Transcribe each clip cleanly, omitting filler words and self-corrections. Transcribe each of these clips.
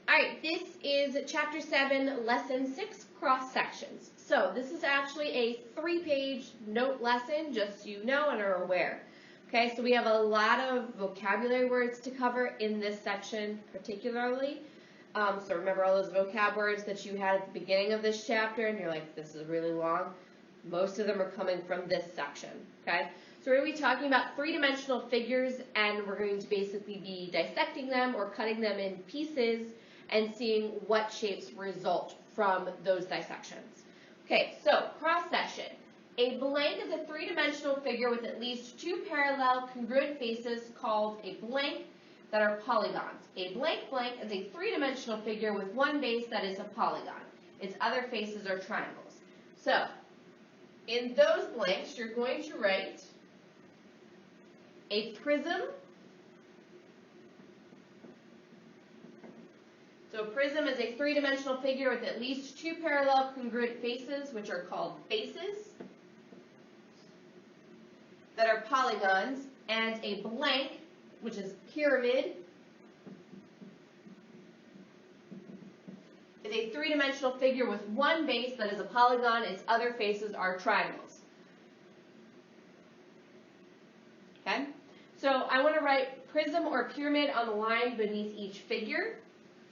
All right, this is Chapter 7, Lesson 6, Cross Sections. So this is actually a 3-page note lesson, just so you know and are aware. Okay, so we have a lot of vocabulary words to cover in this section particularly. So remember all those vocab words that you had at the beginning of this chapter, and you're like, this is really long. Most of them are coming from this section, okay? So we're going to be talking about three-dimensional figures, and we're going to basically be dissecting them or cutting them in pieces and seeing what shapes result from those dissections. Okay, so cross-section. A blank is a three-dimensional figure with at least two parallel congruent faces called a blank that are polygons. A blank is a three-dimensional figure with one base that is a polygon. Its other faces are triangles. So, in those blanks, you're going to write a prism. So a prism is a three-dimensional figure with at least two parallel congruent faces, which are called bases, that are polygons, and a blank, which is pyramid, is a three-dimensional figure with one base that is a polygon. Its other faces are triangles. Okay? So I want to write prism or pyramid on the line beneath each figure.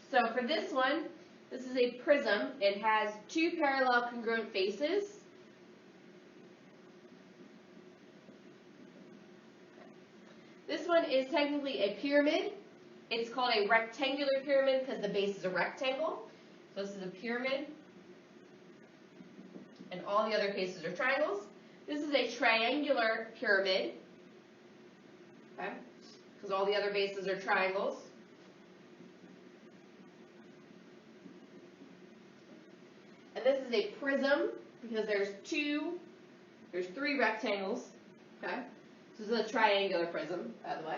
So for this one, this is a prism. It has two parallel congruent faces. This one is technically a pyramid. It's called a rectangular pyramid because the base is a rectangle. So this is a pyramid. And all the other faces are triangles. This is a triangular pyramid. Okay? Because all the other bases are triangles. And this is a prism because there's three rectangles. Okay? This is a triangular prism, by the way.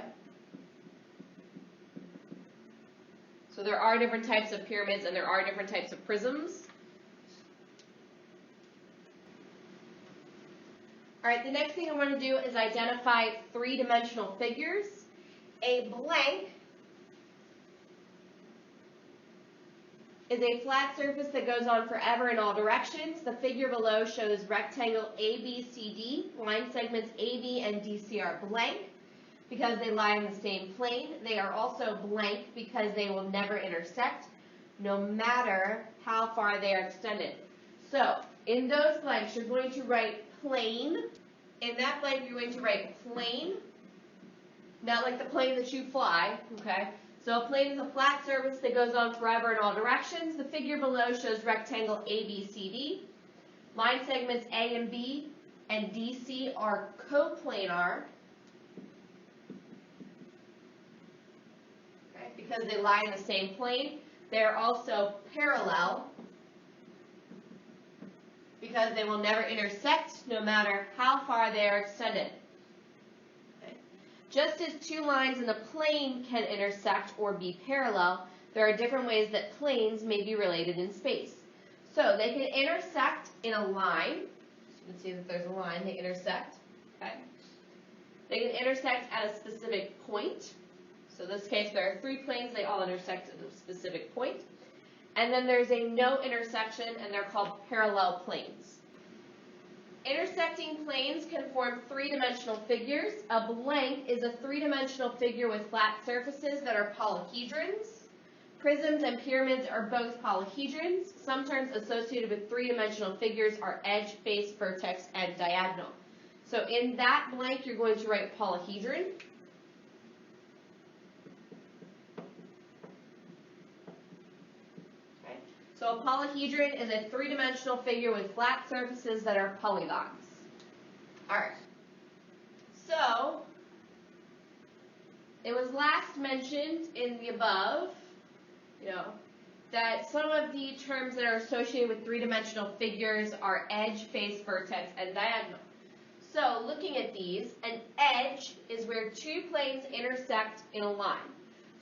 So there are different types of pyramids and there are different types of prisms. All right, the next thing I want to do is identify three-dimensional figures. A blank is a flat surface that goes on forever in all directions. The figure below shows rectangle ABCD. Line segments AB and DC are blank because they lie in the same plane. They are also blank because they will never intersect, no matter how far they are extended. So, in those blanks, you're going to write plane. In that blank, you're going to write plane, not like the plane that you fly, okay? So a plane is a flat surface that goes on forever in all directions. The figure below shows rectangle ABCD. Line segments A and B and DC are coplanar, okay, because they lie in the same plane. They're also parallel because they will never intersect no matter how far they are extended. Just as two lines in a plane can intersect or be parallel, there are different ways that planes may be related in space. So they can intersect in a line. So you can see that there's a line, they intersect. Okay. They can intersect at a specific point. So in this case, there are three planes, they all intersect at a specific point. And then there's a no intersection, and they're called parallel planes. Intersecting planes can form three-dimensional figures. A blank is a three-dimensional figure with flat surfaces that are polyhedrons. Prisms and pyramids are both polyhedrons. Some terms associated with three-dimensional figures are edge, face, vertex, and diagonal. So in that blank, you're going to write polyhedron. So a polyhedron is a three-dimensional figure with flat surfaces that are polygons. All right. So it was last mentioned in the above, that some of the terms that are associated with three-dimensional figures are edge, face, vertex, and diagonal. So looking at these, an edge is where two planes intersect in a line.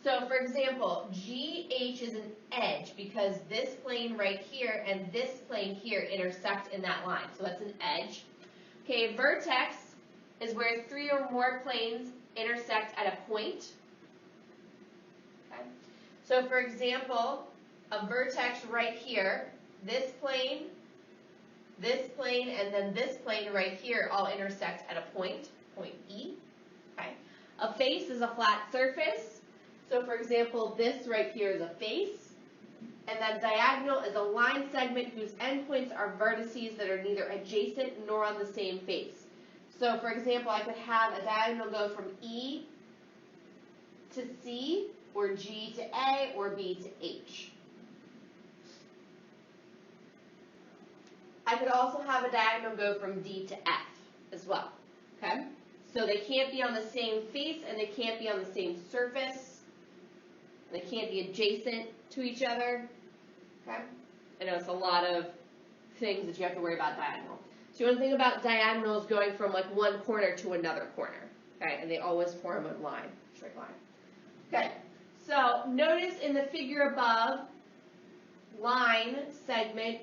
So, for example, GH is an edge because this plane right here and this plane here intersect in that line. So that's an edge. Okay, vertex is where three or more planes intersect at a point. Okay. So for example, a vertex right here, this plane, and then this plane right here all intersect at a point E. Okay. A face is a flat surface. So for example, this right here is a face. And then diagonal is a line segment whose endpoints are vertices that are neither adjacent nor on the same face. So for example, I could have a diagonal go from E to C, or G to A, or B to H. I could also have a diagonal go from D to F as well. Okay? So they can't be on the same face and they can't be on the same surface. They can't be adjacent to each other. Okay? I know it's a lot of things that you have to worry about diagonal. So you want to think about diagonals going from like one corner to another corner. Okay? And they always form a line, straight line. Okay. So notice in the figure above, line segment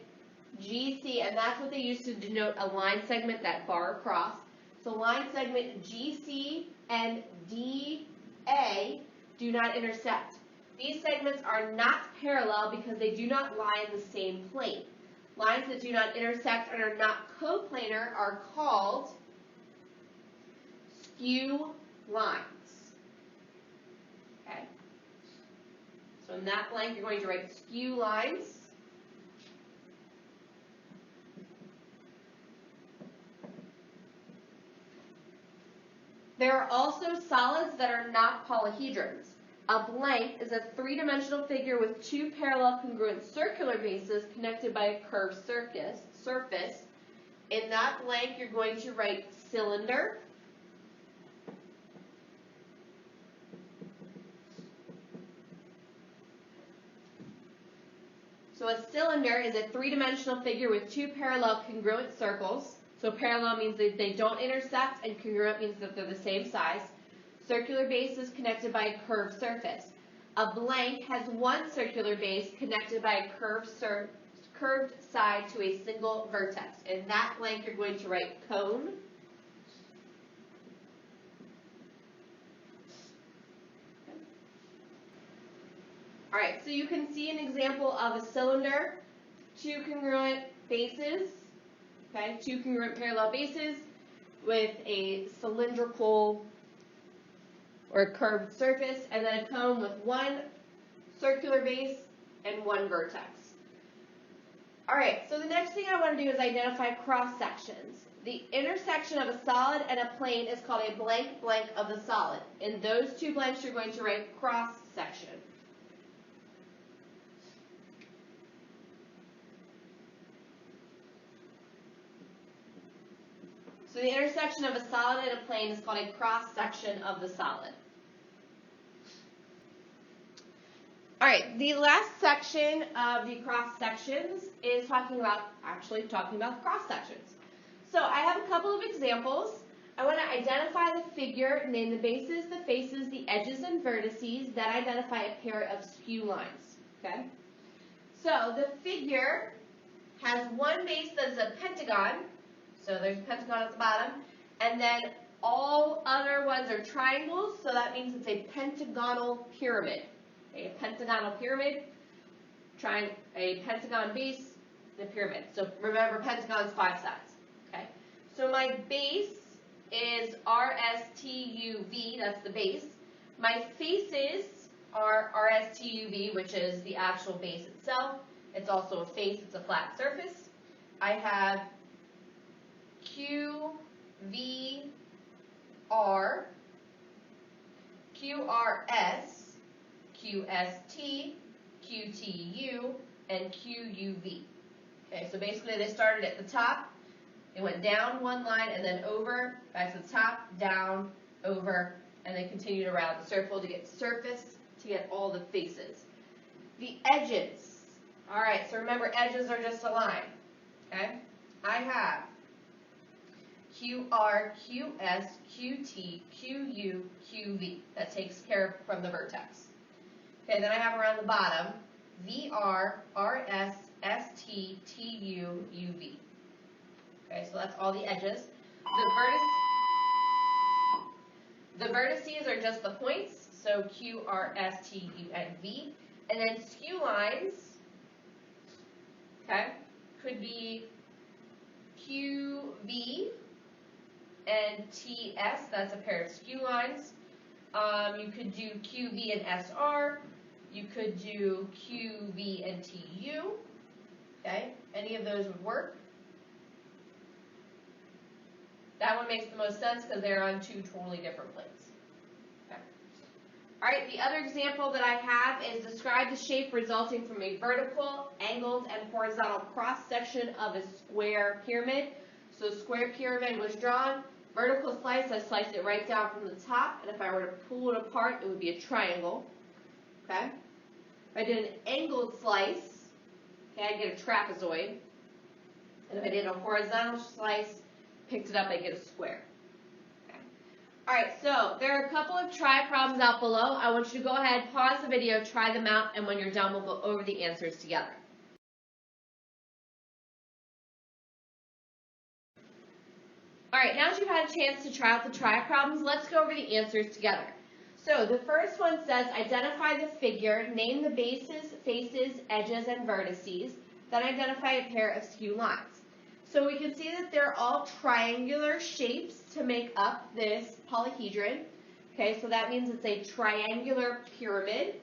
GC, and that's what they used to denote a line segment, that bar across. So line segment GC and DA do not intersect. These segments are not parallel because they do not lie in the same plane. Lines that do not intersect and are not coplanar are called skew lines. Okay. So in that blank, you're going to write skew lines. There are also solids that are not polyhedrons. A blank is a three-dimensional figure with two parallel congruent circular bases connected by a curved surface. In that blank, you're going to write cylinder. So a cylinder is a three-dimensional figure with two parallel congruent circles. So parallel means that they don't intersect, and congruent means that they're the same size. Circular base is connected by a curved surface. A blank has one circular base connected by a curved side to a single vertex. In that blank, you're going to write cone. All right, so you can see an example of a cylinder, two congruent bases, okay, two congruent parallel bases with a cylindrical or curved surface, and then a cone with one circular base and one vertex. All right, so the next thing I want to do is identify cross sections. The intersection of a solid and a plane is called a blank of the solid. In those two blanks, you're going to write cross section. So the intersection of a solid and a plane is called a cross section of the solid. All right, the last section of the cross sections is talking about cross sections. So I have a couple of examples. I want to identify the figure, name the bases, the faces, the edges, and vertices, then identify a pair of skew lines. Okay? So the figure has one base that is a pentagon. So there's a pentagon at the bottom, and then all other ones are triangles, so that means it's a pentagonal pyramid. Okay, a pentagonal pyramid, a pentagon base, and a pyramid. So remember, pentagon's 5 sides. Okay, so my base is RSTUV, that's the base. My faces are RSTUV, which is the actual base itself. It's also a face, it's a flat surface. I have QVR, QRS, QST, QTU, and QUV. Okay, so basically they started at the top, they went down one line and then over, back to the top, down, over, and then continued around the circle to get surface, to get all the faces. The edges. All right, so remember, edges are just a line. Okay, I have QR, QS, QT, QU, QV. That takes care from the vertex. Okay, then I have around the bottom, VR, RS, ST, TU, UV. Okay, so that's all the edges. The vertices are just the points, so Q, R, S, T, U, and V. And then skew lines, okay, could be QV and TS, that's a pair of skew lines. You could do QV and SR. You could do QV and TU. Okay, any of those would work. That one makes the most sense because they're on two totally different planes. Okay. All right, the other example that I have is describe the shape resulting from a vertical, angled, and horizontal cross-section of a square pyramid. So a square pyramid was drawn. Vertical slice, I sliced it right down from the top, and if I were to pull it apart, it would be a triangle. Okay? If I did an angled slice, okay, I'd get a trapezoid. And if I did a horizontal slice, picked it up, I'd get a square. Okay. All right, so there are a couple of try problems out below. I want you to go ahead, pause the video, try them out, and when you're done, we'll go over the answers together. All right, now that you've had a chance to try out the try problems, let's go over the answers together. So the first one says, identify the figure, name the bases, faces, edges, and vertices, then identify a pair of skew lines. So we can see that they're all triangular shapes to make up this polyhedron. Okay, so that means it's a triangular pyramid.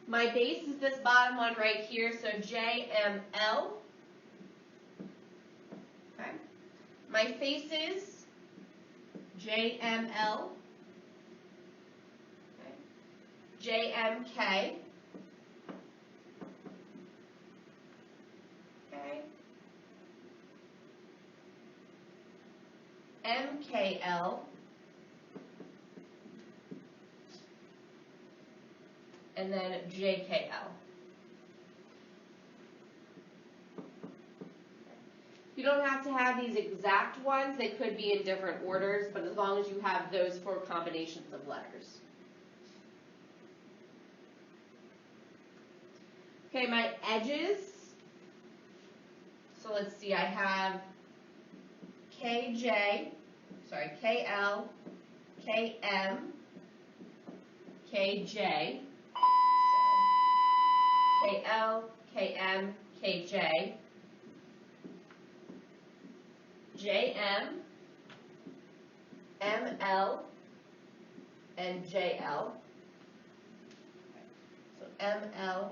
My base is this bottom one right here, so JML. Okay. My faces, JML. Okay. JMK. Okay. MKL. And then JKL. You don't have to have these exact ones. They could be in different orders, but as long as you have those four combinations of letters. Okay, my edges. So let's see, I have KL, KM, KJ. KL, KM, KJ, JM, ML, and JL. So ML,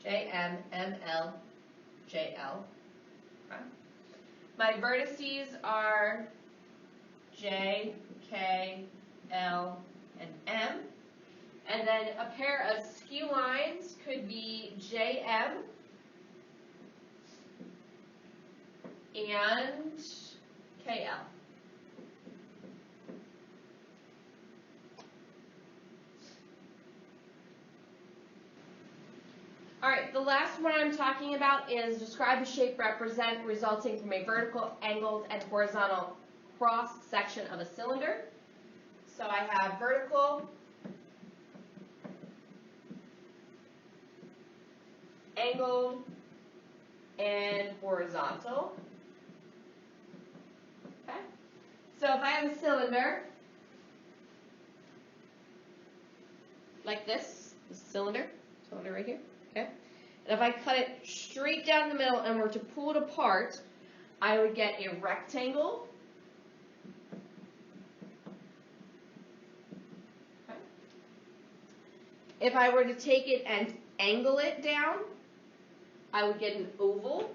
JM, ML, JL. Okay. My vertices are J, K, L, and M. And then a pair of skew lines could be JM and KL. All right, the last one I'm talking about is describe the shape resulting from a vertical, angled, and horizontal cross section of a cylinder. So I have vertical, angled, and horizontal. Okay. So if I have a cylinder like this cylinder right here, okay? And if I cut it straight down the middle and were to pull it apart, I would get a rectangle. Okay. If I were to take it and angle it down, I would get an oval.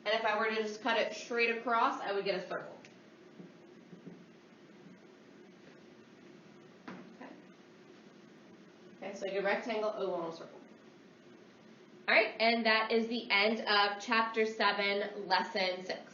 And if I were to just cut it straight across, I would get a circle. Okay, so I get a rectangle, oval, and a circle. All right, and that is the end of Chapter 7, Lesson 6.